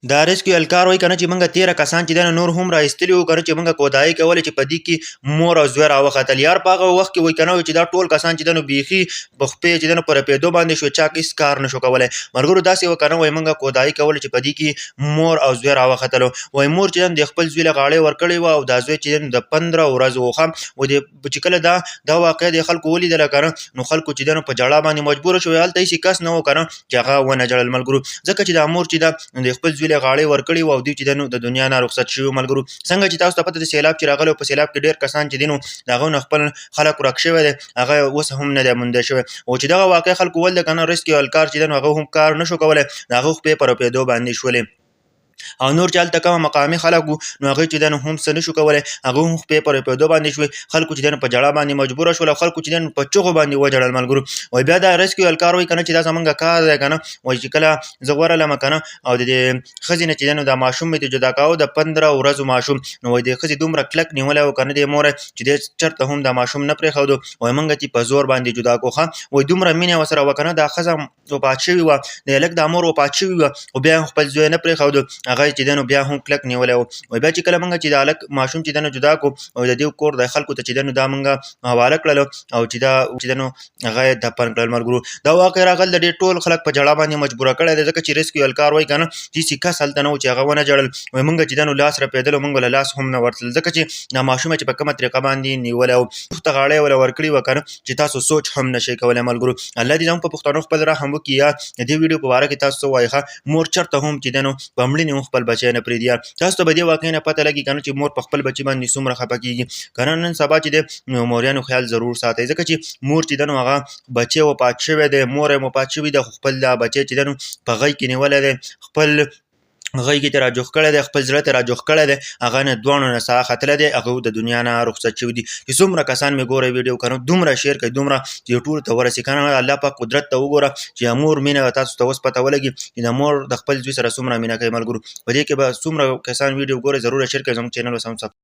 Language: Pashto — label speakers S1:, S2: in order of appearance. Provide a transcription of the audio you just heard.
S1: دا ریسکیو الکار وایي کنه چې موږ 13 کسان چې دنه نور هم را ایستلي وو کنه چې موږ کودایي کولې چې په دې کې مور او زوی راوختل یار په هغه وخت کې وایي کنه چې دا ټول کسان چې دنه بیخي په خپې چې دنه پر پیدو باندې شو چا هیڅ کار نشو کولی ملګرو داسې وکنه وایي موږ کودایي کولې چې په دې کې مور او زوی راوختل وایي مور چې د خپل زوی له غاړې ورکړې وه او دا زوی چې د 15 ورځو وخه و د چې کله دا واقعه د خلکو ولیدله کنه نو خلکو چې دنه په جړا باندې مجبور شو هلته هیڅ کس نه و کنه چې هغه ونه جړل ملګرو ځکه چې دا مور چې دا د خپل زوی له غاړې ورکړې او دوی چې د دنیا نه رخصت شوي ملګرو څنګه چې تاسو ته پته د سیلاب چې راغلی په سیلاب کې ډېر کسان چې دي نو د هغو نه خپل خلک ورک شوی دی هغه اوس هم نه دی موندی شوی او چې دغه واقع خلکو ول د کنه ریسکیو الکار چې دی نو هغه هم کار نشو کولی د هغه خپې په رپېدو باندې شولې او نور چې هلته کومه مقامي خلک وو نو هغوی چې دی نو هم څه نشو کولی هغه هم خپې په رپېدو باندې شوې خلکو چې دی نو په جړا باندې مجبوره شول او خلکو چې دی نو په چغو باندې وجړل ملګرو وایي بیا دا ریسکیو الکار وایي کنه چې دا زمونږ کار دی کنه وایي چې کله زه ورغلم کنه او د دې ښځې نه چې دی نو دا ماشوم مې ته جدا کاوه د 15 ورځو ماشوم نو وایي د ښځې دومره کلک نیولی و کنه دې موره چې دی چېرته هم دا ماشوم نه پرېښودو وایي موږ چې په زور باندې جدا کړو ښه وایي دومره مینه ورسره وه کنه دا ښځه وفات شوې وه د هلک دا مور وفات شوې وه خو بیا هم خپل زوی نه پرېښودو هغه چې دی نو بیا هم کلک نیولی و وایي بیا چې کله موږ چې د هلک ماشوم چې دی نو جدا کړو او د دې کور د خلکو ته چې دی نو دا موږ حواله کړلو او چې دا چې دی نو هغه یې دفن کړل ملګرو دا واقع راغل د ډېر ټول خلک په جړا باندې مجبوره کړی دی ځکه چې ریسکیو الکار وایي که نه چې کس هلته نه و چې هغه ونه جړل وایي موږ چې دی نو لاس رپېدلو موږ له لاس هم نه ورتلل ځکه چې دا ماشومه چې په کومه طریقه باندې نیولی او ته غاړه یې وله ورکړې وه که نه چې تاسو سوچ هم نشئ کولی ملګرو الله دې زموږ په پښتنو خپل رحم وکړي یا د دې ویډیو په باره کې تاسو څه وایي ښه مور چېرته هم چې دی نو په مړینې هم خپل بچی نه پرېږدي یار تاسو ته به دې واقعې نه پته لګي که نه چې مور په خپل بچي باندې څومره خفه کېږي که نه نن سبا چې دی نو موریانو خیال ضرور ساتئ ځکه چې مور چې دی نو هغه بچی وفات شوی دی مور یې وفات شوي ده خو خپل دا بچی چې دی نو په غېږ کې نیولی دی خپل غېږ یې ته راجوخ کړی دی خپل زړه ته راجوخ کړی دی هغه نه دواړو نه ساه ختلی دی هغه د دنیا نه رخصت شوي دي چې څومره کسان مې ګوره ویډیو که نه دومره شیر کوي دومره چې ټولو ته ورسي که نه الله پاک قدرت ته وګوره چې مور مینه تاسو ته اوس پته ولګي چې د مور د خپل زوی سره څومره مینه کوي ملګرو په دې کې به څومره کسان ویډیو ګورئ ضرور شیر کوئ زموږ چینل به